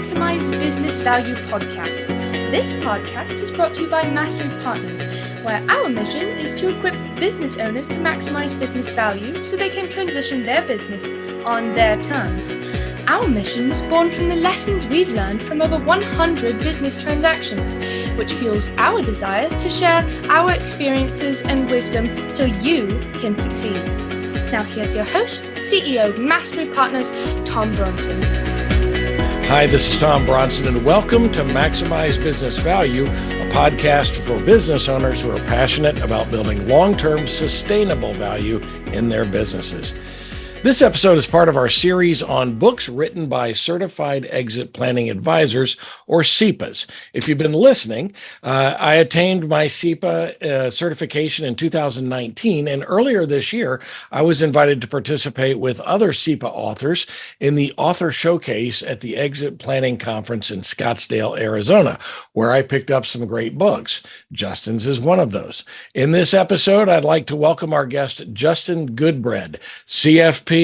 Maximize Business Value podcast. This podcast is brought to you by Mastery Partners, where our mission is to equip business owners to maximize business value so they can transition their business on their terms. Our mission was born from the lessons we've learned from over 100 business transactions, which fuels our desire to share our experiences and wisdom so you can succeed. Now here's your host, CEO of Mastery Partners, Tom Bronson. Hi, this is Tom Bronson, and welcome to Maximize Business Value, a podcast for business owners who are passionate about building long-term sustainable value in their businesses. This episode is part of our series on books written by Certified Exit Planning Advisors, or CEPAs. If you've been listening, I attained my CEPA certification in 2019, and earlier this year, I was invited to participate with other CEPA authors in the Author Showcase at the Exit Planning Conference in Scottsdale, Arizona, where I picked up some great books. Justin's is one of those. In this episode, I'd like to welcome our guest, Justin Goodbread, CFP,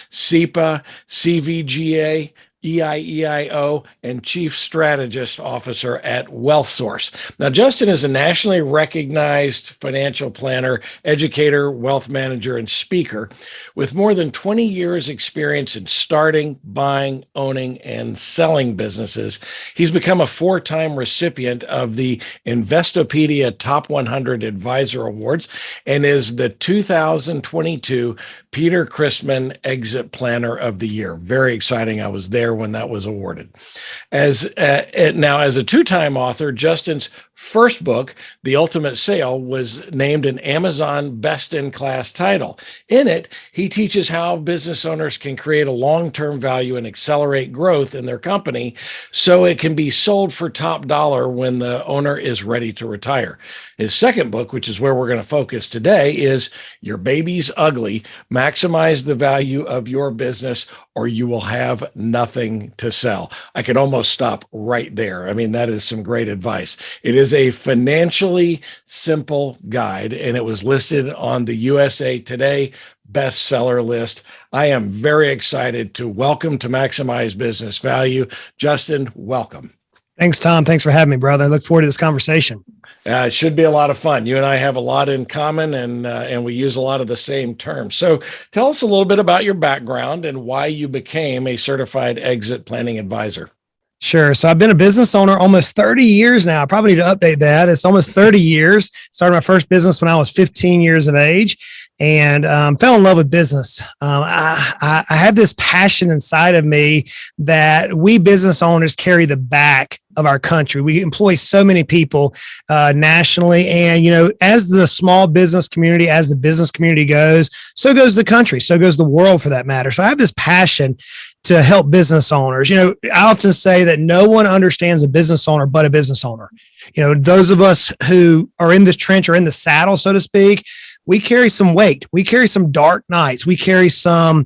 CEPA, CVGA, EIEIO, and Chief Strategist Officer at WealthSource. Now, Justin is a nationally recognized financial planner, educator, wealth manager, and speaker with more than 20 years experience in starting, buying, owning, and selling businesses. He's become a four-time recipient of the Investopedia Top 100 Advisor Awards and is the 2022 Peter Christman Exit Planner of the Year. Very exciting. I was there when that was awarded. As a two-time author, Justin's first book, The Ultimate Sale, was named an Amazon Best-in-Class title. In it, he teaches how business owners can create a long-term value and accelerate growth in their company so it can be sold for top dollar when the owner is ready to retire. His second book, which is where we're going to focus today, is Your Baby's Ugly: Maximize the Value of Your Business or You Will Have Nothing to Sell. I could almost stop right there. I mean, that is some great advice. It is a financially simple guide, and it was listed on the USA Today bestseller list. I am very excited to welcome to Maximize Business Value, Justin. Welcome. Thanks, Tom. Thanks for having me, brother. I look forward to this conversation. It should be a lot of fun. You and I have a lot in common, and we use a lot of the same terms. So tell us a little bit about your background and why you became a certified exit planning advisor. Sure. So I've been a business owner almost 30 years now. I probably need to update that. It's almost 30 years. Started my first business when I was 15 years of age and fell in love with business. I have this passion inside of me that we business owners carry the back of our country. We employ so many people nationally. And, as the small business community, as the business community goes, so goes the country, so goes the world for that matter. So I have this passion to help business owners. I often say that no one understands a business owner but a business owner. Those of us who are in this trench or in the saddle, so to speak, we carry some weight. We carry some dark nights. We carry some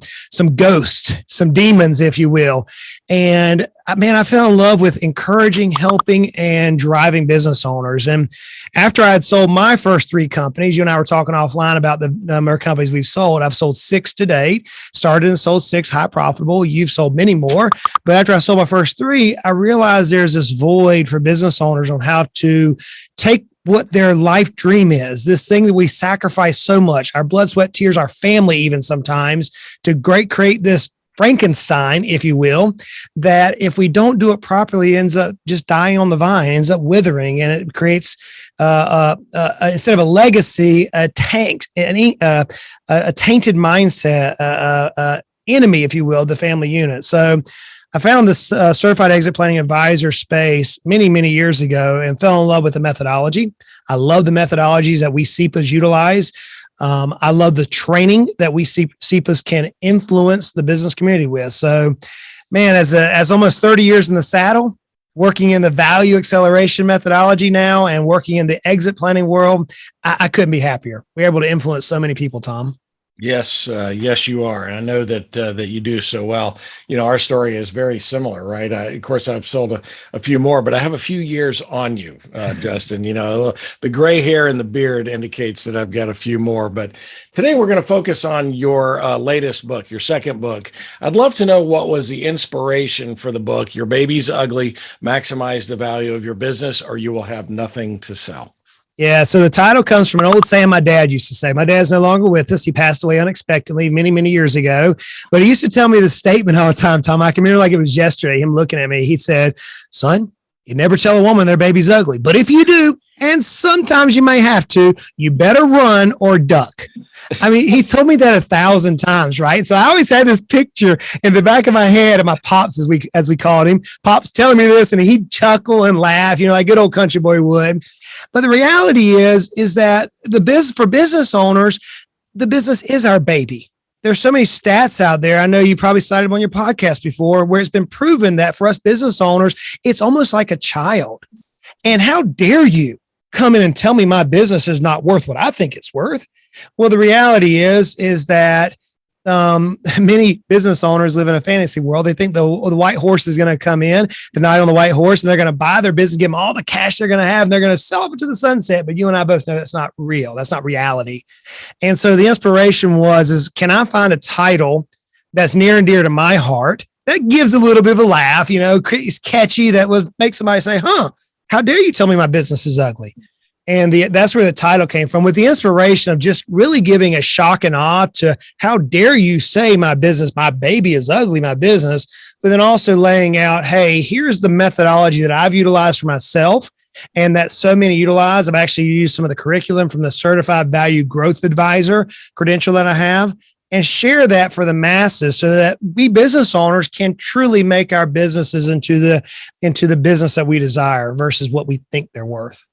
ghosts, some demons, if you will. And man, I fell in love with encouraging, helping, and driving business owners. And after I had sold my first three companies, you and I were talking offline about the number of companies we've sold. I've sold 6 to date, started and sold 6, high profitable. You've sold many more. But after I sold my first 3, I realized there's this void for business owners on how to take what their life dream is, this thing that we sacrifice so much, our blood, sweat, tears, our family, even sometimes, to create this Frankenstein, if you will, that if we don't do it properly, ends up just dying on the vine, ends up withering, and it creates, instead of a legacy, a tainted mindset, enemy, if you will, the family unit. So I found this certified exit planning advisor space many, many years ago and fell in love with the methodology. I love the methodologies that we CEPAs utilize. I love the training that we CEPAs can influence the business community with. So, man, as almost 30 years in the saddle, working in the value acceleration methodology now and working in the exit planning world, I couldn't be happier. We're able to influence so many people, Tom. Yes, yes, you are. And I know that you do so well. Our story is very similar, right? Of course, I've sold a few more, but I have a few years on you, Justin. The gray hair and the beard indicates that I've got a few more. But today we're going to focus on your latest book, your second book. I'd love to know what was the inspiration for the book. Your baby's ugly. Maximize the value of your business, or you will have nothing to sell. Yeah, so the title comes from an old saying my dad used to say. My dad's no longer with us. He passed away unexpectedly many, many years ago. But he used to tell me the statement all the time, Tom. I can remember like it was yesterday, him looking at me. He said, son, you never tell a woman their baby's ugly. But if you do, and sometimes you may have to, you better run or duck. I mean, he told me that 1,000 times, right? So I always had this picture in the back of my head of my pops, as we called him. Pops telling me this, and he'd chuckle and laugh, like good old country boy would. But the reality is that for business owners, the business is our baby. There's so many stats out there. I know you probably cited them on your podcast before, where it's been proven that for us business owners, it's almost like a child. And how dare you come in and tell me my business is not worth what I think it's worth? Well, the reality is that many business owners live in a fantasy world. They think the white horse is going to come in, the night on the white horse, and they're going to buy their business, give them all the cash they're going to have, and they're going to sell it to the sunset. But you and I both know that's not real. That's not reality. And so the inspiration is can I find a title that's near and dear to my heart that gives a little bit of a laugh, it's catchy, that would make somebody say, how dare you tell me my business is ugly? And that's where the title came from, with the inspiration of just really giving a shock and awe to how dare you say my business, my baby is ugly, my business, but then also laying out, hey, here's the methodology that I've utilized for myself and that so many utilize. I've actually used some of the curriculum from the Certified Value Growth Advisor credential that I have, and share that for the masses so that we business owners can truly make our businesses into the business that we desire versus what we think they're worth.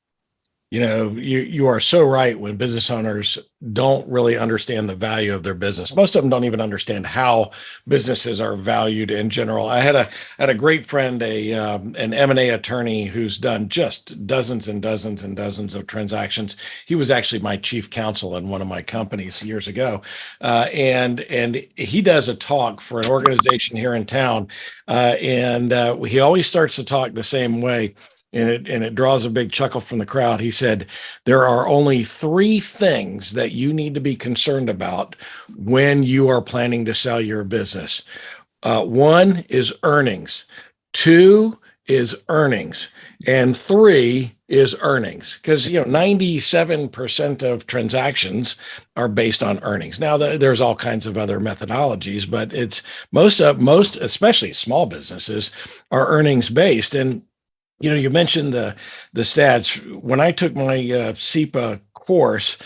You are so right when business owners don't really understand the value of their business. Most of them don't even understand how businesses are valued in general. I had a great friend, an M&A attorney who's done just dozens and dozens and dozens of transactions. He was actually my chief counsel in one of my companies years ago. And he does a talk for an organization here in town. And he always starts to talk the same way. And it draws a big chuckle from the crowd. He said, there are only 3 things that you need to be concerned about when you are planning to sell your business. 1 is earnings, 2 is earnings, and 3 is earnings. Because 97% of transactions are based on earnings. Now there's all kinds of other methodologies, but it's most, especially small businesses, are earnings based. And you mentioned the stats. When I took my CEPA course,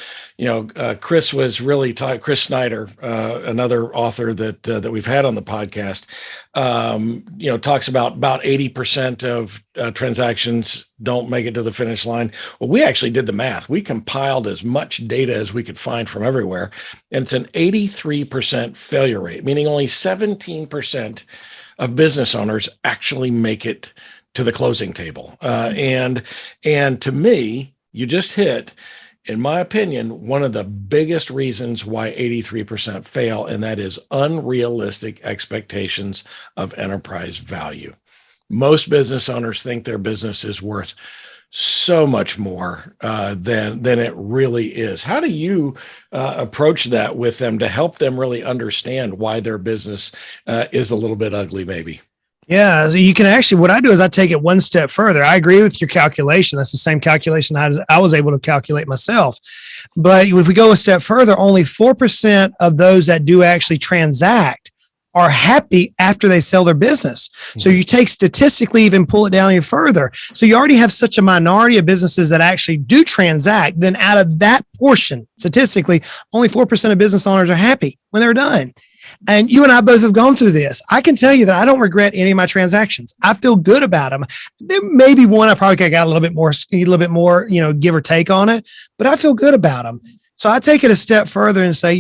Chris was really Chris Snyder, another author that we've had on the podcast, talks about 80% of transactions don't make it to the finish line. Well, we actually did the math. We compiled as much data as we could find from everywhere, and it's an 83% failure rate, meaning only 17% of business owners actually make it to the closing table. And to me, you just hit, in my opinion, one of the biggest reasons why 83% fail, and that is unrealistic expectations of enterprise value. Most business owners think their business is worth so much more than it really is. How do you approach that with them to help them really understand why their business is a little bit ugly, maybe? Yeah, so you can actually, what I do is I take it one step further. I agree with your calculation. That's the same calculation I was able to calculate myself. But if we go a step further, only 4% of those that do actually transact are happy after they sell their business. So you take statistically, even pull it down even further. So you already have such a minority of businesses that actually do transact. Then out of that portion, statistically, only 4% of business owners are happy when they're done. And you and I both have gone through this. I can tell you that I don't regret any of my transactions. I feel good about them. There may be one I probably could have got a little bit more, give or take on it, but I feel good about them. So I take it a step further and say,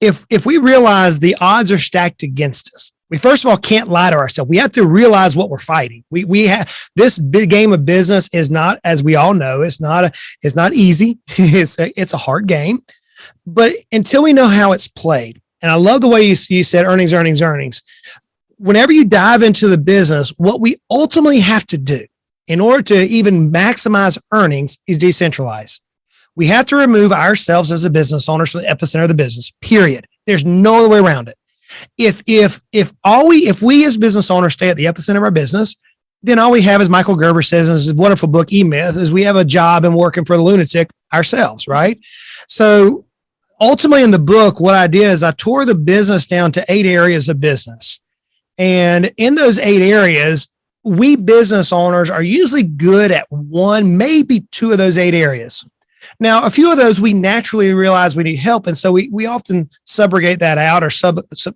if we realize the odds are stacked against us, we first of all can't lie to ourselves. We have to realize what we're fighting. We have this big game of business is not, as we all know, it's not easy. It's a hard game. But until we know how it's played, and I love the way you said earnings, earnings, earnings. Whenever you dive into the business, what we ultimately have to do in order to even maximize earnings is decentralize. We have to remove ourselves as a business owners from the epicenter of the business, period. There's no other way around it. If we as business owners stay at the epicenter of our business, then all we have, as Michael Gerber says in his wonderful book, E-Myth, is we have a job and working for the lunatic ourselves, right? So ultimately in the book, what I did is I tore the business down to 8 areas of business. And in those 8 areas, we business owners are usually good at 1, maybe 2 of those 8 areas. Now, a few of those we naturally realize we need help. And so we often subrogate that out or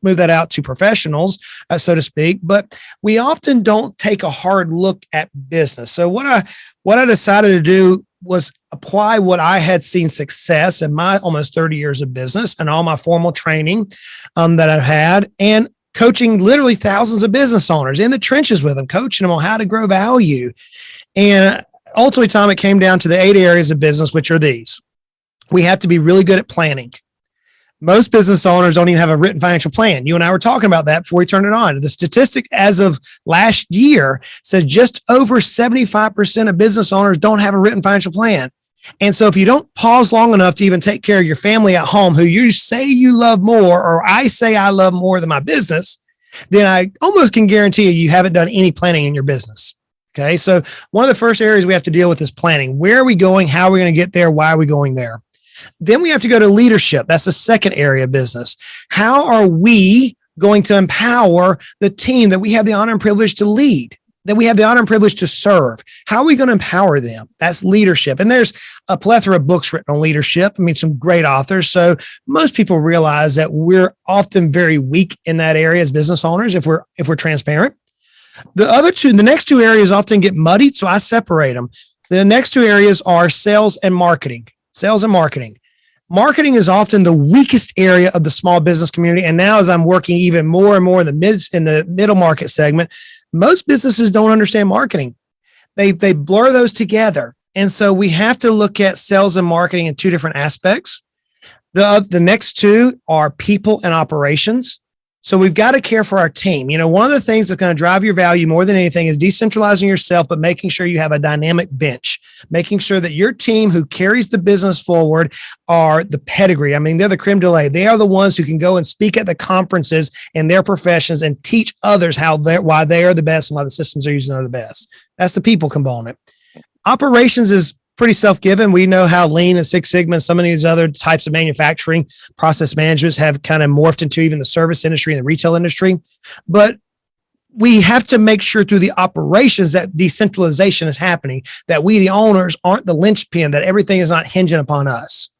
move that out to professionals, so to speak, but we often don't take a hard look at business. So what I decided to do was apply what I had seen success in my almost 30 years of business and all my formal training that I've had, and coaching literally thousands of business owners in the trenches with them, coaching them on how to grow value. And ultimately, Tom, it came down to the 8 areas of business, which are these. We have to be really good at planning. Most business owners don't even have a written financial plan. You and I were talking about that before we turned it on. The statistic as of last year says just over 75% of business owners don't have a written financial plan. And so if you don't pause long enough to even take care of your family at home, who you say you love more, or I say I love more than my business, then I almost can guarantee you haven't done any planning in your business. Okay. So one of the first areas we have to deal with is planning. Where are we going? How are we going to get there? Why are we going there? Then we have to go to leadership. That's the second area of business. How are we going to empower the team that we have the honor and privilege to lead, that we have the honor and privilege to serve? How are we going to empower them? That's leadership. And there's a plethora of books written on leadership. I mean, some great authors. So most people realize that we're often very weak in that area as business owners if we're transparent. The next 2 areas often get muddied, so I separate them. The next 2 areas are sales and marketing. Sales and marketing. Marketing is often the weakest area of the small business community. And now as I'm working even more and more in the middle market segment, most businesses don't understand marketing. They blur those together. And so we have to look at sales and marketing in 2 different aspects. The next 2 are people and operations. So we've got to care for our team. You know, one of the things that's going to drive your value more than anything is decentralizing yourself, but making sure you have a dynamic bench, making sure that your team who carries the business forward are the pedigree. I mean, they're the creme de la. They are the ones who can go and speak at the conferences in their professions and teach others why they are the best and why the systems they're using are the best. That's the people component. Operations is pretty self-given. We know how Lean and Six Sigma and some of these other types of manufacturing process managements have kind of morphed into even the service industry and the retail industry. But we have to make sure through the operations that decentralization is happening, that we, the owners, aren't the linchpin, that everything is not hinging upon us.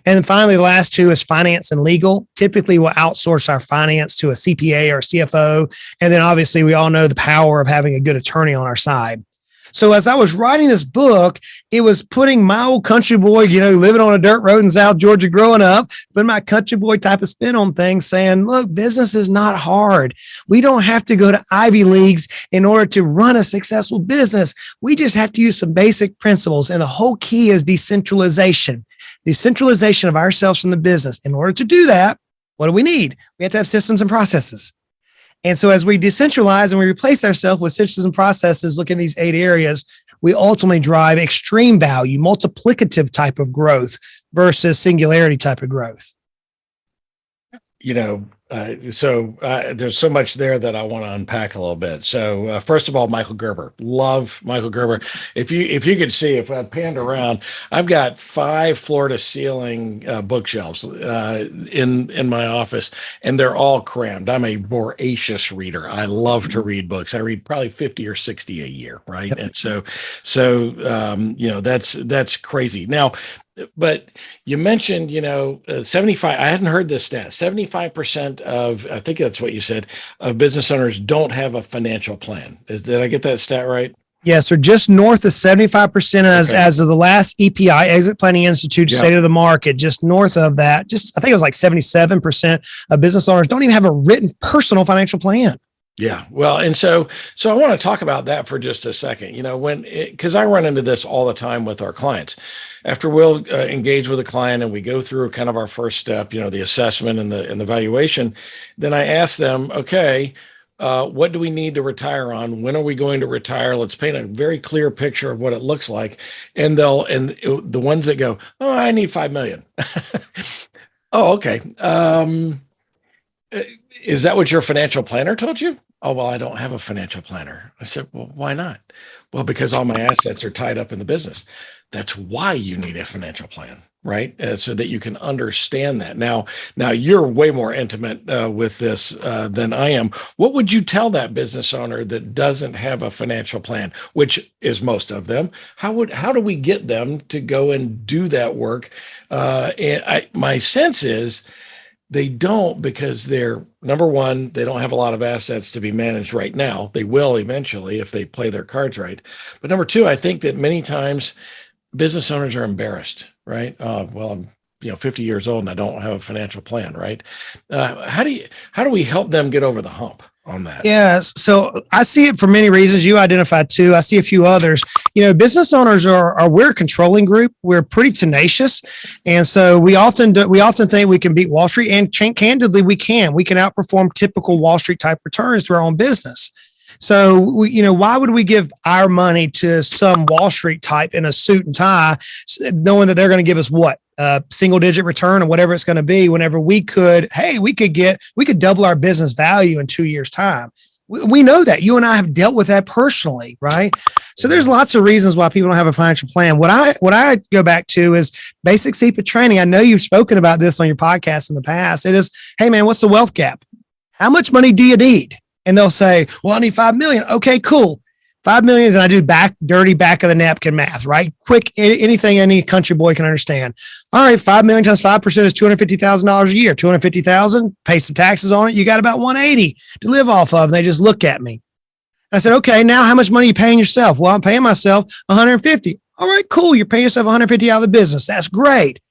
And then finally, the last 2 is finance and legal. Typically, we'll outsource our finance to a CPA or a CFO. And then obviously, we all know the power of having a good attorney on our side. So as I was writing this book, it was putting my old country boy, living on a dirt road in South Georgia growing up, putting my country boy type of spin on things, saying, look, business is not hard. We don't have to go to Ivy Leagues in order to run a successful business. We just have to use some basic principles. And the whole key is decentralization of ourselves from the business. In order to do that, what do we need? We have to have systems and processes. And so as we decentralize and we replace ourselves with systems and processes, look in these 8 areas, we ultimately drive extreme value, multiplicative type of growth versus singularity type of growth. There's so much there that I want to unpack a little bit. So first of all, Michael Gerber, love Michael Gerber. If you could see, if I panned around, I've got 5 floor to ceiling bookshelves in my office, and they're all crammed. I'm a voracious reader. I love to read books. I read probably 50 or 60 a year. Right. Yep. And that's crazy. Now, but you mentioned, 75, I hadn't heard this stat, 75% of, I think that's what you said, of business owners don't have a financial plan. Did I get that stat right? Yes, so just north of 75% as of the last EPI, Exit Planning Institute, State of the Market, just north of that, I think it was like 77% of business owners don't even have a written personal financial plan. Yeah. Well, and so I want to talk about that for just a second. Because I run into this all the time with our clients. After we'll engage with a client and we go through kind of our first step, the assessment and the valuation, then I ask them, okay, what do we need to retire on? When are we going to retire? Let's paint a very clear picture of what it looks like. And the ones that go, oh, I need 5 million. Oh, okay. Is that what your financial planner told you? Oh, well, I don't have a financial planner. I said, well, why not? Well, because all my assets are tied up in the business. That's why you need a financial plan, right? So that you can understand that. Now you're way more intimate with this than I am. What would you tell that business owner that doesn't have a financial plan, which is most of them? How do we get them to go and do that work? My sense is they don't, because they're, number one, they don't have a lot of assets to be managed right now. They will eventually if they play their cards right. But number two, I think that many times business owners are embarrassed, right? Well, I'm 50 years old and I don't have a financial plan, right? How do we help them get over the hump on that? Yes. So I see it for many reasons. You identified two. I see a few others. Business owners we're a controlling group. We're pretty tenacious. And so we often think we can beat Wall Street, and candidly, we can outperform typical Wall Street type returns to our own business. So, why would we give our money to some Wall Street type in a suit and tie, knowing that they're going to give us what? Single digit return or whatever it's going to be, whenever we could double our business value in 2 years' time. We know that. You and I have dealt with that personally, right? So there's lots of reasons why people don't have a financial plan. What I go back to is basic CEPA training. I know you've spoken about this on your podcast in the past. It is, hey man, what's the wealth gap? How much money do you need? And they'll say, well, I need 5 million. Okay, cool. 5 million, and I do dirty back of the napkin math, right? Quick, anything any country boy can understand. All right, 5 million times 5% is $250,000 a year. 250,000, pay some taxes on it. You got about 180 to live off of. And they just look at me. I said, okay, now how much money are you paying yourself? Well, I'm paying myself 150. All right, cool. You're paying yourself 150 out of the business. That's great,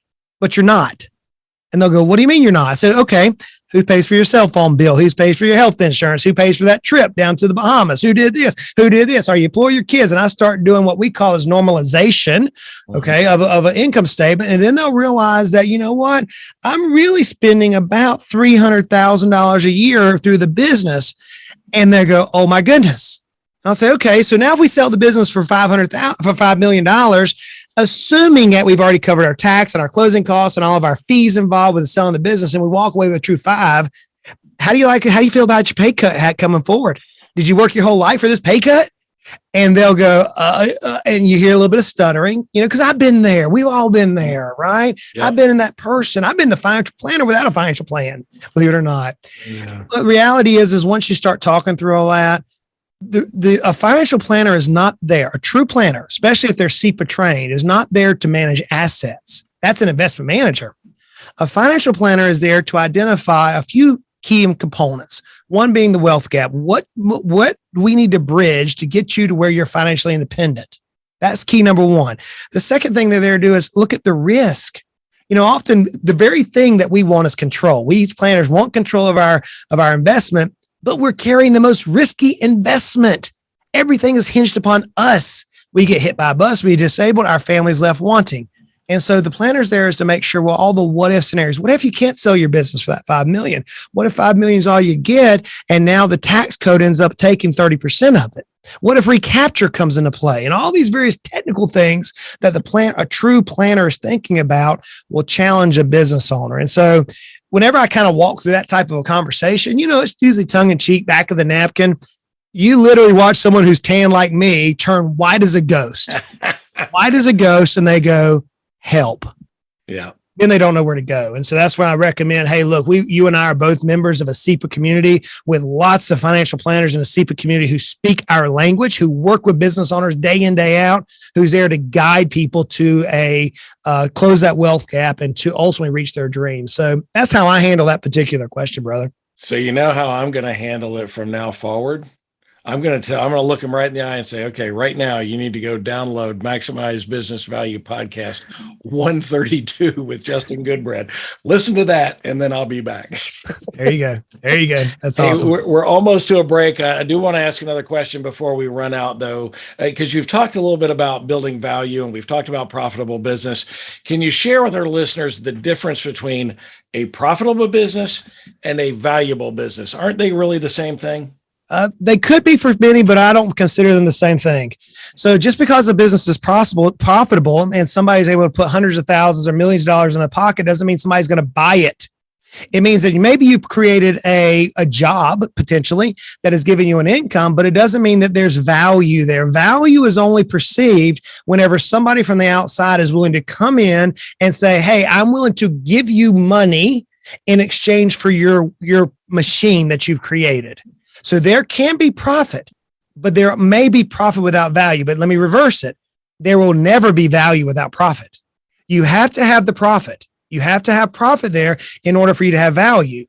but you're not. And they'll go, what do you mean you're not? I said, okay, who pays for your cell phone bill? Who pays for your health insurance? Who pays for that trip down to the Bahamas? Who did this? Who did this? Are you employ your kids? And I start doing what we call as normalization, okay, of an income statement. And then they'll realize that, you know what? I'm really spending about $300,000 a year through the business. And they go, oh my goodness. And I'll say, okay, so now if we sell the business for $5 million, assuming that we've already covered our tax and our closing costs and all of our fees involved with selling the business, and we walk away with a true 5, how do you feel about your pay cut coming forward? Did you work your whole life for this pay cut? And they'll go, and you hear a little bit of stuttering, because I've been there. We've all been there, right? Yeah. I've been in that person. I've been the financial planner without a financial plan, believe it or not. Yeah. But the reality is once you start talking through all that, a financial planner is not there. A true planner, especially if they're CEPA trained, is not there to manage assets. That's an investment manager. A financial planner is there to identify a few key components. One being the wealth gap. What do we need to bridge to get you to where you're financially independent? That's key number one. The second thing they're there to do is look at the risk. Often the very thing that we want is control. We as planners want control of our investment, but we're carrying the most risky investment. Everything is hinged upon us. We get hit by a bus, we disabled, our family's left wanting. And so the planners there is to make sure, well, all the what if scenarios. What if you can't sell your business for that 5 million? What if 5 million is all you get? And now the tax code ends up taking 30% of it. What if recapture comes into play? And all these various technical things that a true planner is thinking about will challenge a business owner. And so whenever I kind of walk through that type of a conversation, it's usually tongue in cheek, back of the napkin. You literally watch someone who's tan like me turn white as a ghost, and they go, help. Yeah. Then they don't know where to go. And so that's why I recommend, hey, look, you and I are both members of a CEPA community with lots of financial planners in a CEPA community who speak our language, who work with business owners day in, day out, who's there to guide people to close that wealth gap and to ultimately reach their dreams. So that's how I handle that particular question, brother. So you know how I'm going to handle it from now forward? I'm going to look them right in the eye and say, okay, right now you need to go download Maximize Business Value Podcast 132 with Justin Goodbread. Listen to that, and then I'll be back. There you go. There you go. That's awesome. We're almost to a break. I do want to ask another question before we run out, though, because you've talked a little bit about building value and we've talked about profitable business. Can you share with our listeners the difference between a profitable business and a valuable business? Aren't they really the same thing? They could be for many, but I don't consider them the same thing. So just because a business is profitable and somebody's able to put hundreds of thousands or millions of dollars in a pocket doesn't mean somebody's going to buy it. It means that maybe you've created a job potentially that is giving you an income, but it doesn't mean that there's value there. Value is only perceived whenever somebody from the outside is willing to come in and say, hey, I'm willing to give you money in exchange for your machine that you've created. So there can be profit, but there may be profit without value. But let me reverse it. There will never be value without profit. You have to have the profit. You have to have profit there in order for you to have value,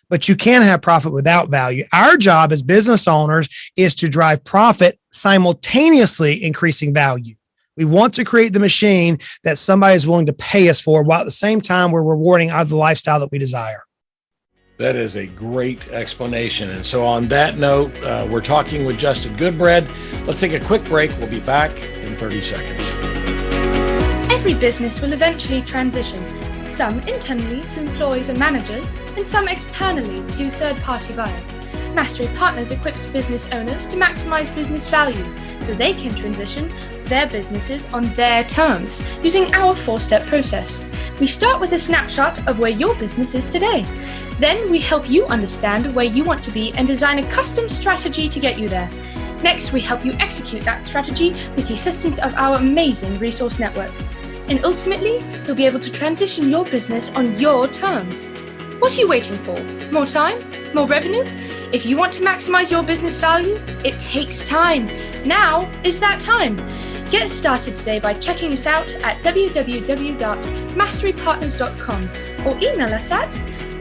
but you can't have profit without value. Our job as business owners is to drive profit simultaneously increasing value. We want to create the machine that somebody is willing to pay us for, while at the same time we're rewarding out of the lifestyle that we desire. That is a great explanation. And so on that note, we're talking with Justin Goodbread. Let's take a quick break. We'll be back in 30 seconds. Every business will eventually transition, some internally to employees and managers, and some externally to third-party buyers. Mastery Partners equips business owners to maximize business value so they can transition their businesses on their terms using our 4-step process. We start with a snapshot of where your business is today. Then we help you understand where you want to be and design a custom strategy to get you there. Next, we help you execute that strategy with the assistance of our amazing resource network. And ultimately, you'll be able to transition your business on your terms. What are you waiting for? More time? More revenue? If you want to maximize your business value, it takes time. Now is that time. Get started today by checking us out at www.masterypartners.com or email us at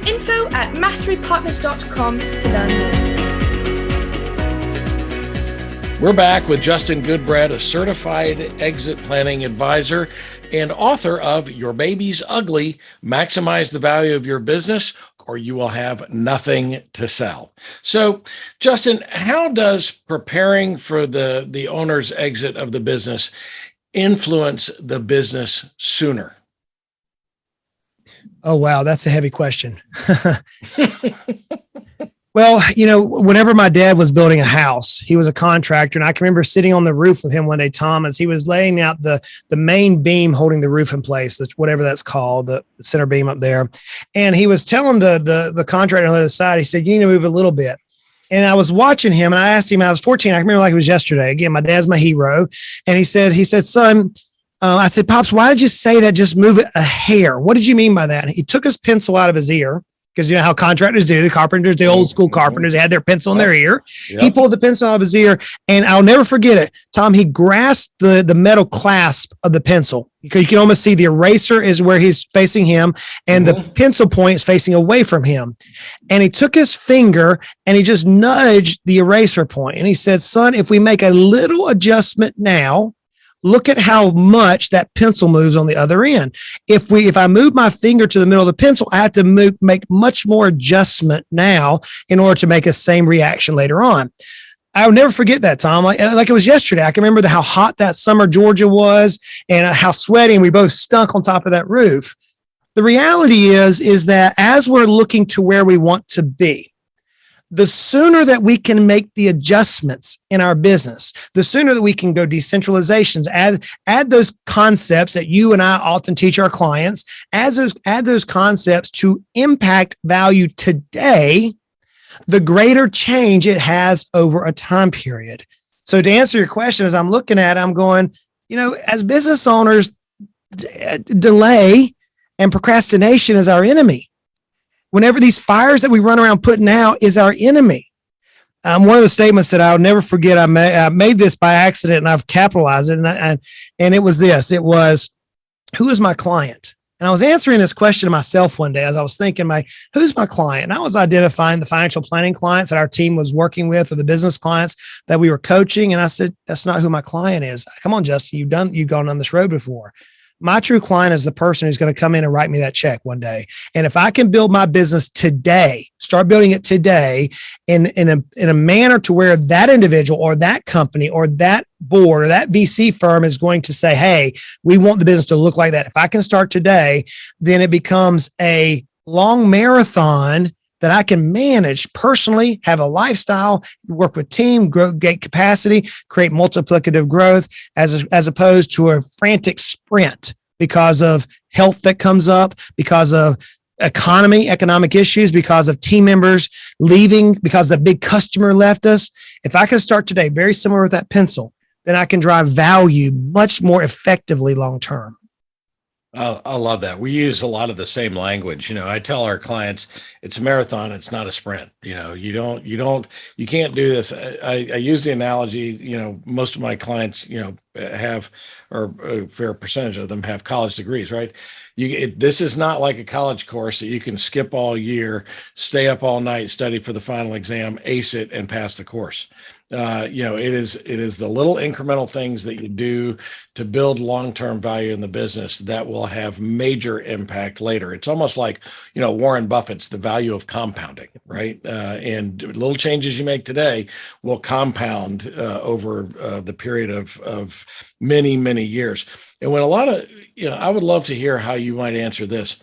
info@masterypartners.com to learn more. We're back with Justin Goodbread, a certified exit planning advisor and author of Your Baby's Ugly, Maximize the Value of Your Business, or You Will Have Nothing to Sell. So, Justin, how does preparing for the owner's exit of the business influence the business sooner? Oh, wow. That's a heavy question. Well, whenever my dad was building a house, he was a contractor. And I can remember sitting on the roof with him one day, Tom, as he was laying out the main beam holding the roof in place, whatever that's called, the center beam up there. And he was telling the contractor on the other side, he said, you need to move a little bit. And I was watching him and I asked him, I was 14. I remember like it was yesterday. Again, my dad's my hero. And he said, son, I said, Pops, why did you say that? Just move it a hair. What did you mean by that? And he took his pencil out of his ear, because you know how contractors do, the carpenters, the old school carpenters, they had their pencil in their ear. Yep. He pulled the pencil out of his ear, and I'll never forget it. Tom, he grasped the metal clasp of the pencil, because you can almost see the eraser is where he's facing him, and the pencil point is facing away from him. And he took his finger and he just nudged the eraser point. And he said, son, if we make a little adjustment now, look at how much that pencil moves on the other end. If I move my finger to the middle of the pencil, I have to make much more adjustment now in order to make a same reaction later on. I'll never forget that, Tom. Like it was yesterday. I can remember how hot that summer Georgia was and how sweaty, and we both stunk on top of that roof. The reality is that as we're looking to where we want to be, the sooner that we can make the adjustments in our business, the sooner that we can go decentralizations, add those concepts that you and I often teach our clients, add those concepts to impact value today, the greater change it has over a time period. So to answer your question, as I'm looking at it, I'm going, as business owners, delay and procrastination is our enemy. Whenever these fires that we run around putting out is our enemy. One of the statements that I'll never forget, I made this by accident and I've capitalized it. And it was this, it was, who is my client? And I was answering this question to myself one day as I was thinking, who's my client? And I was identifying the financial planning clients that our team was working with, or the business clients that we were coaching. And I said, that's not who my client is. Come on, Justin, you've gone on this road before. My true client is the person who's going to come in and write me that check one day. And if I can build my business today, start building it today in a manner to where that individual or that company or that board or that VC firm is going to say, hey, we want the business to look like that. If I can start today, then it becomes a long marathon that I can manage personally, have a lifestyle, work with team, grow, get capacity, create multiplicative growth as opposed to a frantic sprint because of health that comes up, because of economic issues, because of team members leaving, because the big customer left us. If I can start today, very similar with that pencil, then I can drive value much more effectively long-term. I love that. We use a lot of the same language. I tell our clients it's a marathon. It's not a sprint. You can't do this. I use the analogy, most of my clients, have, or a fair percentage of them have college degrees, right? This is not like a college course that you can skip all year, stay up all night, study for the final exam, ace it, and pass the course. It is the little incremental things that you do to build long-term value in the business that will have major impact later. It's almost like, Warren Buffett's the value of compounding, right? And little changes you make today will compound over the period of many, many years. And when I would love to hear how you might answer this.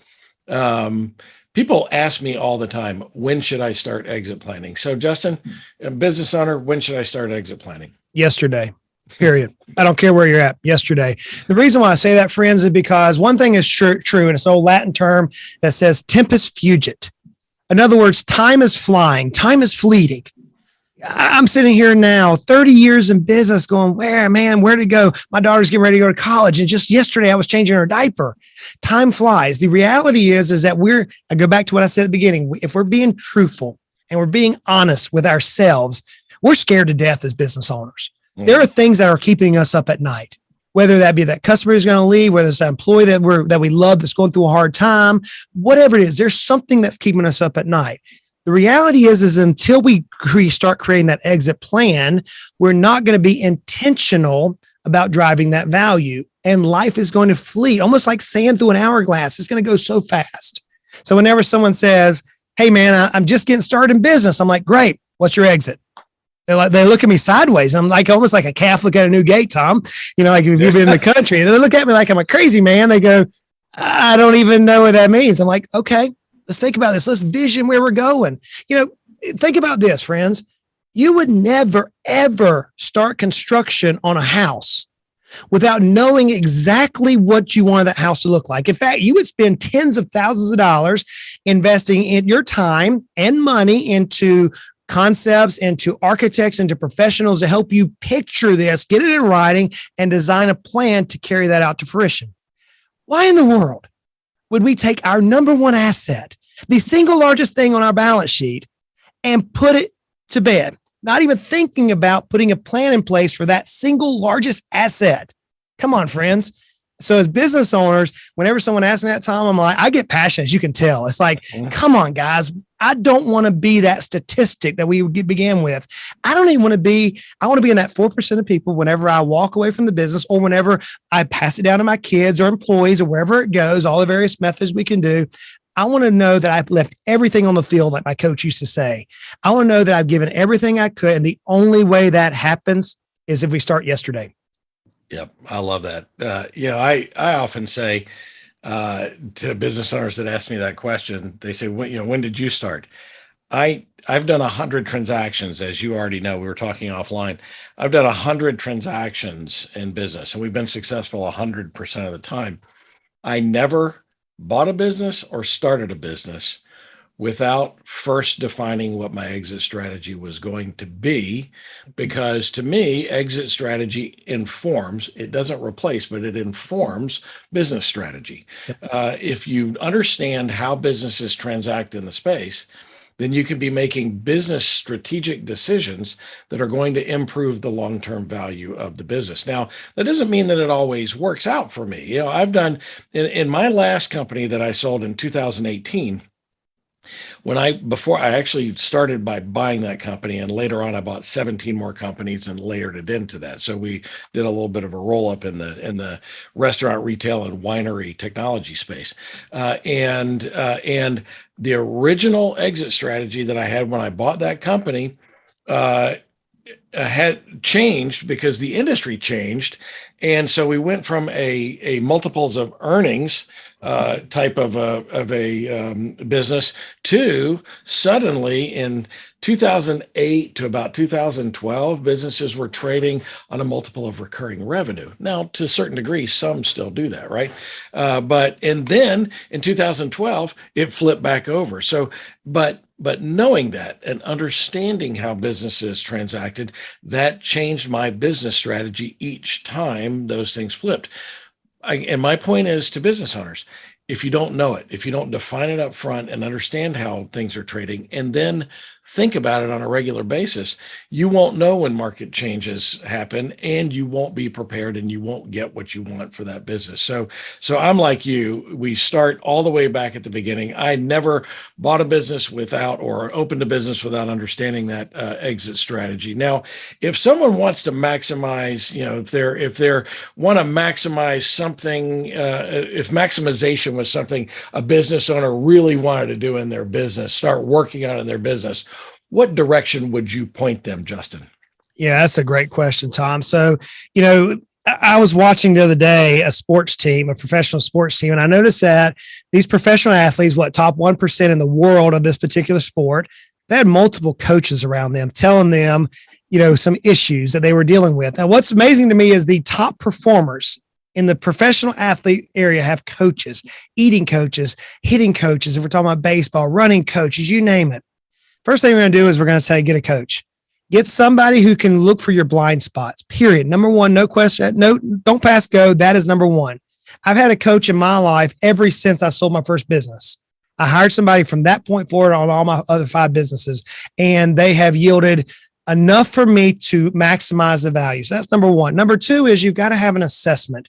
People ask me all the time, when should I start exit planning? So Justin, a business owner, when should I start exit planning? Yesterday, period. I don't care where you're at, yesterday. The reason why I say that, friends, is because one thing is true, and it's an old Latin term that says tempus fugit. In other words, time is flying, time is fleeting. I'm sitting here now, 30 years in business going, where'd it go? My daughter's getting ready to go to college. And just yesterday I was changing her diaper. Time flies. The reality is that I go back to what I said at the beginning. If we're being truthful and we're being honest with ourselves, we're scared to death as business owners. There are things that are keeping us up at night, whether that be that customer is going to leave, whether it's an employee that we love that's going through a hard time, whatever it is, there's something that's keeping us up at night. The reality is until we start creating that exit plan, we're not going to be intentional about driving that value. And life is going to flee, almost like sand through an hourglass. It's going to go so fast. So whenever someone says, hey, man, I'm just getting started in business, I'm like, great, what's your exit? They look at me sideways. I'm like, almost like a calf look at a new gate, Tom. Like if you've been in the country. And they look at me like I'm a crazy man. They go, I don't even know what that means. I'm like, okay. Let's think about this. Let's vision where we're going. Think about this, friends. You would never, ever start construction on a house without knowing exactly what you wanted that house to look like. In fact, you would spend tens of thousands of dollars investing in your time and money into concepts, into architects, into professionals to help you picture this, get it in writing, and design a plan to carry that out to fruition. Why in the world would we take our number one asset, the single largest thing on our balance sheet, and put it to bed, not even thinking about putting a plan in place for that single largest asset? Come on, friends. So as business owners, whenever someone asks me that, Tom, I'm like, I get passionate, as you can tell. It's like, come on, guys. I don't want to be that statistic that we began with. I want to be in that 4% of people whenever I walk away from the business, or whenever I pass it down to my kids or employees or wherever it goes, all the various methods we can do. I want to know that I've left everything on the field, like my coach used to say. I want to know that I've given everything I could. And the only way that happens is if we start yesterday. Yep. I love that. I often say to business owners that ask me that question, they say, when did you start? I've done 100 transactions, as you already know. We were talking offline. I've done 100 transactions in business, and we've been successful 100% of the time. I never bought a business or started a business without first defining what my exit strategy was going to be, because to me, exit strategy informs, it doesn't replace, but it informs business strategy. If you understand how businesses transact in the space, then you can be making business strategic decisions that are going to improve the long-term value of the business. Now, that doesn't mean that it always works out for me. I've done in my last company that I sold in 2018. Before I actually started by buying that company, and later on I bought 17 more companies and layered it into that. So we did a little bit of a roll up in the restaurant, retail, and winery technology space. And the original exit strategy that I had when I bought that company had changed because the industry changed. And so we went from a multiples of earnings type of a business to suddenly in 2008 to about 2012, businesses were trading on a multiple of recurring revenue. Now, to a certain degree, some still do that, right? And then in 2012, it flipped back over. But knowing that and understanding how businesses transacted, that changed my business strategy each time those things flipped. And my point is to business owners, if you don't know it, if you don't define it up front and understand how things are trading, and then think about it on a regular basis, you won't know when market changes happen, and you won't be prepared, and you won't get what you want for that business. So I'm like you. We start all the way back at the beginning. I never bought a business without or opened a business without understanding that exit strategy. Now, if someone wants to maximize, if they want to maximize something, if maximization was something a business owner really wanted to do in their business, start working on in their business, what direction would you point them, Justin? Yeah, that's a great question, Tom. So, I was watching the other day a professional sports team, and I noticed that these professional athletes, top 1% in the world of this particular sport, they had multiple coaches around them telling them, some issues that they were dealing with. Now, what's amazing to me is the top performers in the professional athlete area have coaches, eating coaches, hitting coaches. If we're talking about baseball, running coaches, you name it. First thing we're going to do is we're going to say, get a coach. Get somebody who can look for your blind spots, period. Number one, no question. No, don't pass go. That is number one. I've had a coach in my life ever since I sold my first business. I hired somebody from that point forward on all my other 5 businesses, and they have yielded enough for me to maximize the value. So that's number one. Number two is you've got to have an assessment.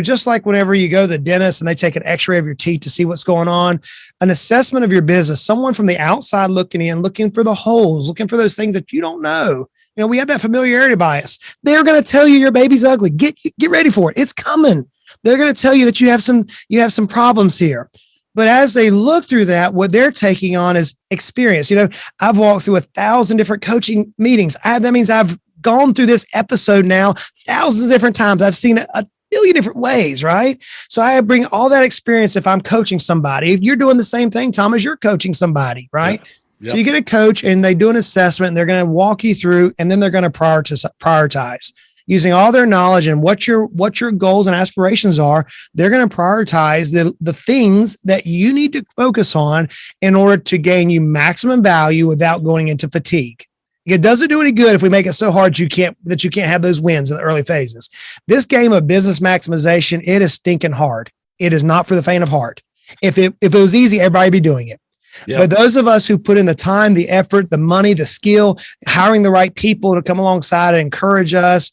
Just like whenever you go to the dentist and they take an x-ray of your teeth to see what's going on, an assessment of your business, someone from the outside looking in, looking for the holes, looking for those things that you don't know. We have that familiarity bias. They're going to tell you your baby's ugly. Get ready for it. It's coming. They're going to tell you that you have some problems here. But as they look through that, what they're taking on is experience. I've walked through 1,000 different coaching meetings. That means I've gone through this episode now thousands of different times. I've seen a million different ways, right? So I bring all that experience if I'm coaching somebody. If you're doing the same thing, Tom, as you're coaching somebody, right? Yep. So you get a coach and they do an assessment and they're going to walk you through, and then they're going to prioritize using all their knowledge and what your goals and aspirations are. They're going to prioritize the things that you need to focus on in order to gain you maximum value without going into fatigue. It doesn't do any good if we make it so hard you can't have those wins in the early phases. This game of business maximization, it is stinking hard. It is not for the faint of heart. If it was easy, everybody would be doing it. Yep. But those of us who put in the time, the effort, the money, the skill, hiring the right people to come alongside and encourage us,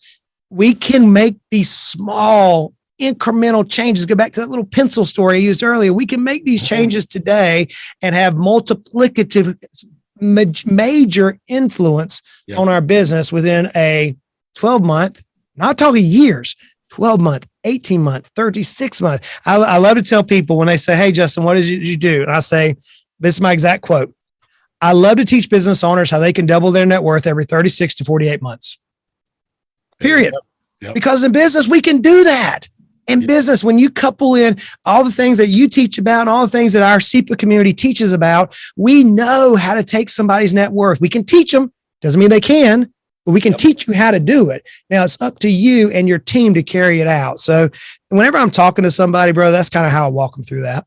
we can make these small incremental changes. Go back to that little pencil story I used earlier. We can make these changes today and have multiplicative major influence on our business within a 12-month, not talking years, 12-month, 18-month, 36-month. I love to tell people when they say, hey, Justin, what did you do? And I say, this is my exact quote. I love to teach business owners how they can double their net worth every 36 to 48 months. Period. Yep. Because in business, we can do that. In business, when you couple in all the things that you teach about and all the things that our CEPA community teaches about, we know how to take somebody's net worth. We can teach them. Doesn't mean they can, but we can teach you how to do it. Now it's up to you and your team to carry it out. So whenever I'm talking to somebody, bro, that's kind of how I walk them through that.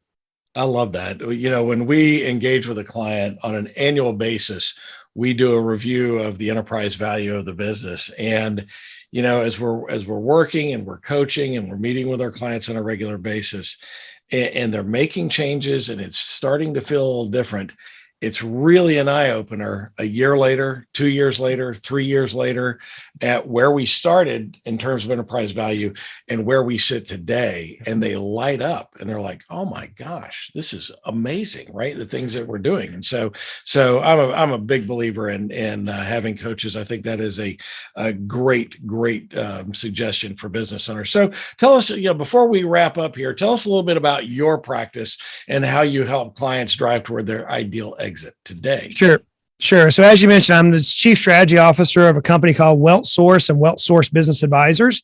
I love that. When we engage with a client on an annual basis, we do a review of the enterprise value of the business. And as we're working and we're coaching and we're meeting with our clients on a regular basis, and they're making changes and it's starting to feel a little different, it's really an eye opener a year later, 2 years later, 3 years later, at where we started in terms of enterprise value and where we sit today. And they light up and they're like, oh my gosh, this is amazing, right? The things that we're doing. And so I'm a big believer in having coaches. I think that is a great suggestion for business owners. So tell us, before we wrap up here, tell us a little bit about your practice and how you help clients drive toward their ideal exit today. Sure. So as you mentioned, I'm the chief strategy officer of a company called Wealth Source and Wealth Source Business Advisors.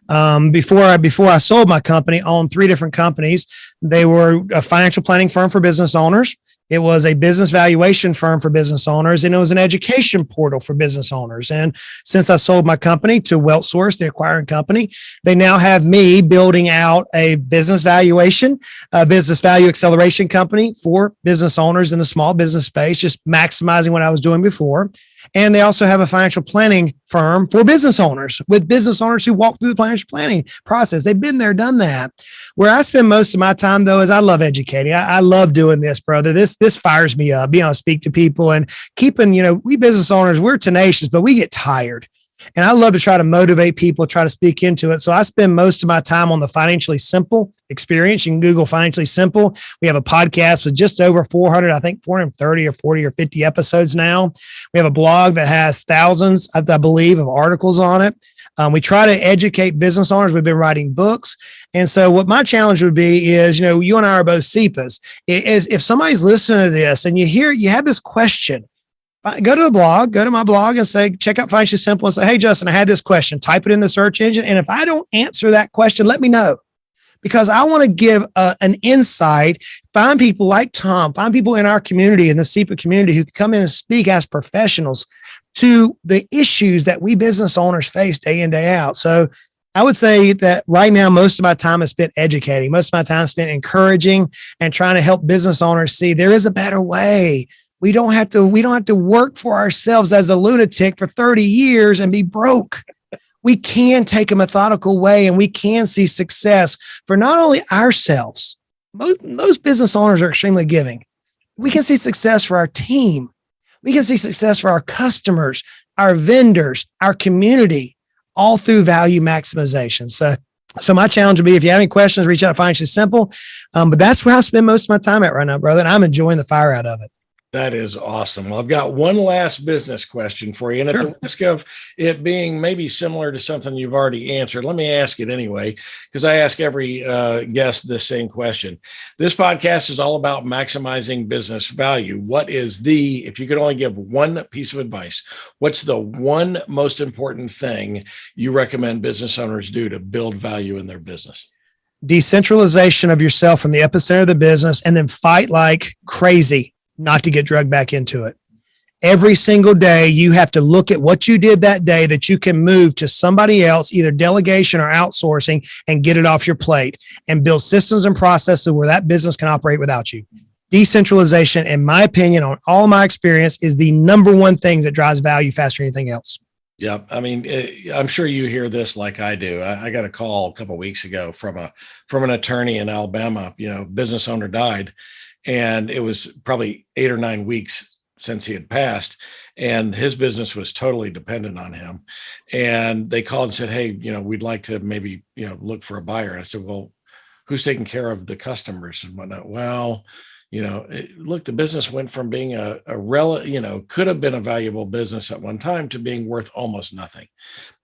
Before I sold my company, I owned 3 different companies. They were a financial planning firm for business owners. It was a business valuation firm for business owners, and it was an education portal for business owners. And since I sold my company to Wealth Source, the acquiring company, they now have me building out a business valuation, a business value acceleration company for business owners in the small business space, just maximizing what I was doing before. And they also have a financial planning firm for business owners, with business owners who walk through the financial planning process. They've been there, done that. Where I spend most of my time, though, is I love educating. I love doing this, brother. This fires me up, being able to speak to people and keeping, we business owners, we're tenacious, but we get tired. And I love to try to motivate people, try to speak into it. So I spend most of my time on the Financially Simple experience. You can Google Financially Simple. We have a podcast with just over 430 or 40 or 50 episodes now. We have a blog that has thousands, I believe, of articles on it. We try to educate business owners. We've been writing books. And so what my challenge would be is, you and I are both CEPAs. If somebody's listening to this and you have this question, go to my blog and say, check out Financially Simple and say, hey, Justin, I had this question. Type it in the search engine. And if I don't answer that question, let me know, because I want to give an insight, find people like Tom, find people in our community, in the CEPA community, who can come in and speak as professionals to the issues that we business owners face day in, day out. So I would say that right now, most of my time is spent educating. Most of my time is spent encouraging and trying to help business owners see there is a better way. We don't have to work for ourselves as a lunatic for 30 years and be broke. We can take a methodical way, and we can see success for not only ourselves. Most business owners are extremely giving. We can see success for our team. We can see success for our customers, our vendors, our community, all through value maximization. So my challenge would be, if you have any questions, reach out to Financially Simple. But that's where I spend most of my time at right now, brother. And I'm enjoying the fire out of it. That is awesome. Well, I've got one last business question for you. And Sure. At the risk of it being maybe similar to something you've already answered, let me ask it anyway, because I ask every guest this same question. This podcast is all about maximizing business value. If you could only give one piece of advice, what's the one most important thing you recommend business owners do to build value in their business? Decentralization of yourself from the epicenter of the business, and then fight like crazy not to get drugged back into it. Every single day, you have to look at what you did that day that you can move to somebody else, either delegation or outsourcing, and get it off your plate and build systems and processes where that business can operate without you. Decentralization, in my opinion, on all my experience, is the number one thing that drives value faster than anything else. Yeah. I mean, I'm sure you hear this like I do. I got a call a couple of weeks ago from an attorney in Alabama. Business owner died, and it was probably 8 or 9 weeks since he had passed, and his business was totally dependent on him. And they called and said, hey, we'd like to maybe, look for a buyer. And I said, well, who's taking care of the customers and whatnot? Well, look, the business went from being could have been a valuable business at one time to being worth almost nothing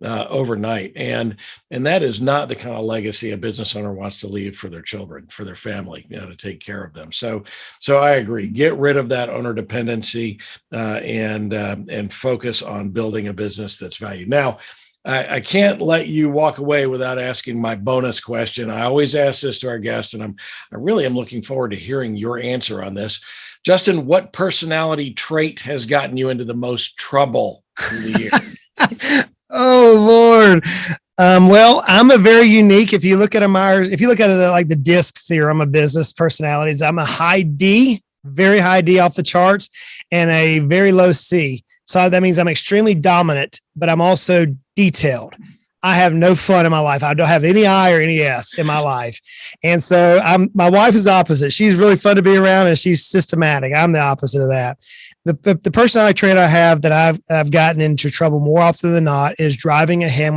overnight. And that is not the kind of legacy a business owner wants to leave for their children, for their family, to take care of them. So I agree. Get rid of that owner dependency and focus on building a business that's valued. Now, I can't let you walk away without asking my bonus question. I always ask this to our guests, and I really am looking forward to hearing your answer on this. Justin, what personality trait has gotten you into the most trouble in the year? Oh, Lord. Well, I'm a very unique, if you look at like the DISC theorem of business personalities, I'm a high D, very high D off the charts, and a very low C. So that means I'm extremely dominant, but I'm also detailed. I have no fun in my life. I don't have any I or any S in my life. And so my wife is opposite. She's really fun to be around and she's systematic. I'm the opposite of that. The personality trait I have that I've gotten into trouble more often than not is driving ahead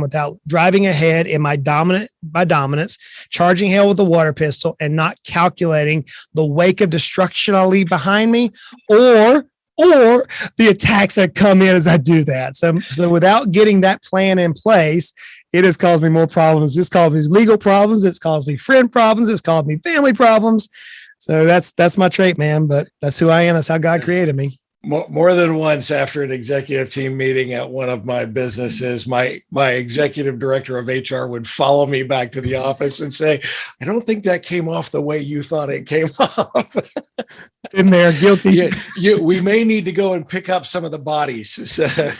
in my dominance, charging hell with a water pistol and not calculating the wake of destruction I'll leave behind me or the attacks that come in as I do that. So without getting that plan in place, it has caused me more problems. It's caused me legal problems. It's caused me friend problems. It's caused me family problems. So that's my trait, man. But that's who I am. That's how God created me. More than once after an executive team meeting at one of my businesses, my executive director of HR would follow me back to the office and say, I don't think that came off the way you thought it came off. In there, guilty. We may need to go and pick up some of the bodies. So,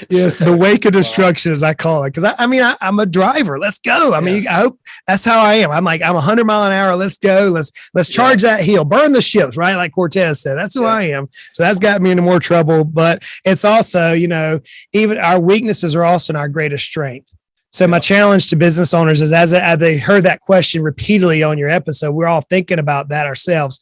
yes, the wake of destruction, as I call it. Because I'm a driver. Let's go. I hope that's how I am. I'm 100 mile an hour. Let's go. Let's charge that hill, burn the ships, right? Like Cortez said. That's who I am. So that's got me into more trouble. But it's also, even our weaknesses are also our greatest strength. So my challenge to business owners is, as they heard that question repeatedly on your episode, we're all thinking about that ourselves.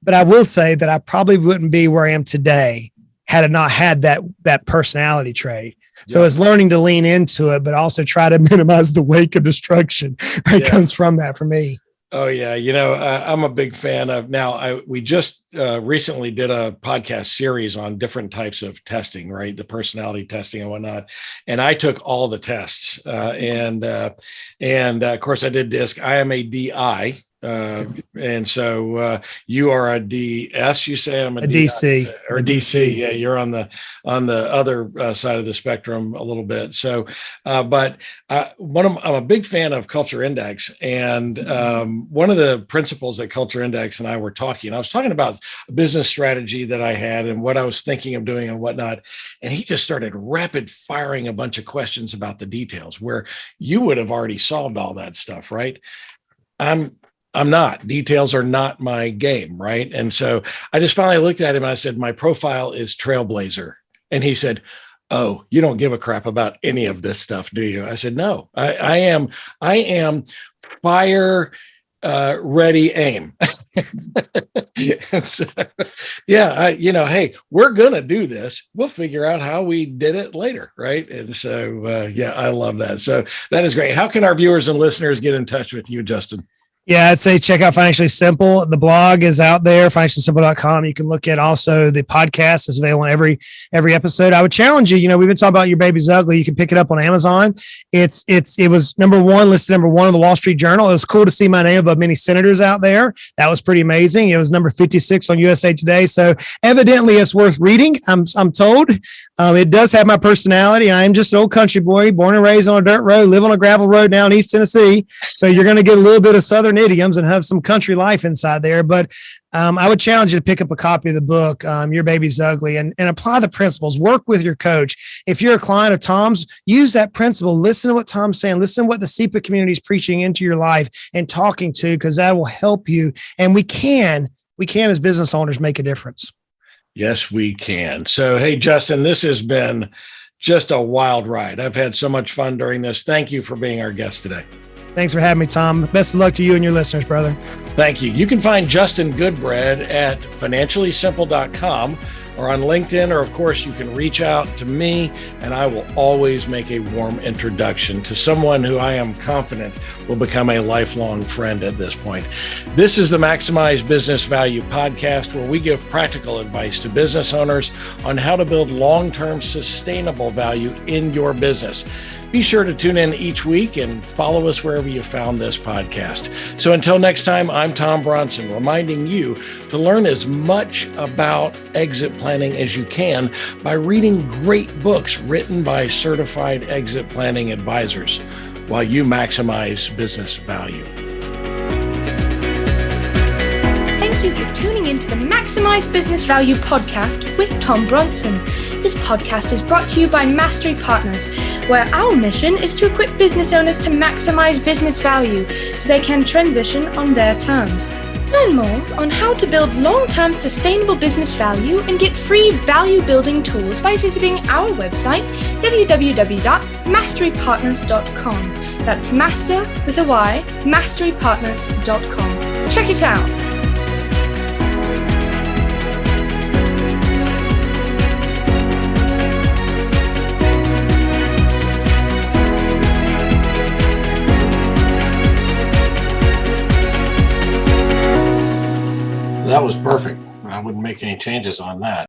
But I will say that I probably wouldn't be where I am today had I not had that personality trait. So it's learning to lean into it, but also try to minimize the wake of destruction that comes from that for me. Oh yeah. I'm a big fan of we just recently did a podcast series on different types of testing, right? The personality testing and whatnot. And I took all the tests and of course I did DISC. I am a DI. And so you are a DS. You say I'm a DC or DC. Yeah, you're on the other side of the spectrum a little bit. So, but I'm a big fan of Culture Index, and one of the principles at Culture Index and I were talking. I was talking about a business strategy that I had and what I was thinking of doing and whatnot, and he just started rapid firing a bunch of questions about the details where you would have already solved all that stuff, right? I'm not. Details are not my game, right? And so I just finally looked at him and I said, my profile is Trailblazer. And he said, oh, you don't give a crap about any of this stuff, do you? I said, no, I am fire, ready, aim. So, hey, we're going to do this. We'll figure out how we did it later, right? And so, I love that. So that is great. How can our viewers and listeners get in touch with you, Justin? Yeah, I'd say check out Financially Simple. The blog is out there, financiallysimple.com. You can look at also the podcast is available on every episode. I would challenge you, we've been talking about Your Baby's Ugly. You can pick it up on Amazon. It was listed number one on the Wall Street Journal. It was cool to see my name above many senators out there. That was pretty amazing. It was number 56 on USA Today. So evidently it's worth reading. I'm told. It does have my personality. I am just an old country boy, born and raised on a dirt road, live on a gravel road now in East Tennessee. So you're going to get a little bit of Southern idioms and have some country life inside there. But I would challenge you to pick up a copy of the book, Your Baby's Ugly, and apply the principles. Work with your coach. If you're a client of Tom's, use that principle. Listen to what Tom's saying. Listen to what the CEPA community is preaching into your life and talking to, because that will help you. And we can as business owners make a difference. Yes, we can. So, hey, Justin, this has been just a wild ride. I've had so much fun during this. Thank you for being our guest today. Thanks for having me, Tom. Best of luck to you and your listeners, brother. Thank you. You can find Justin Goodbread at financiallysimple.com or on LinkedIn, or of course, you can reach out to me and I will always make a warm introduction to someone who I am confident will become a lifelong friend at this point. This is the Maximize Business Value podcast, where we give practical advice to business owners on how to build long-term sustainable value in your business. Be sure to tune in each week and follow us wherever you found this podcast. So until next time, I'm Tom Bronson, reminding you to learn as much about exit planning as you can by reading great books written by certified exit planning advisors while you maximize business value. Thank you for tuning in to the Maximize Business Value podcast with Tom Bronson. This podcast is brought to you by Mastery Partners, where our mission is to equip business owners to maximize business value so they can transition on their terms. Learn more on how to build long-term sustainable business value and get free value-building tools by visiting our website, www.masterypartners.com. That's master with a Y, masterypartners.com. Check it out. That was perfect. I wouldn't make any changes on that.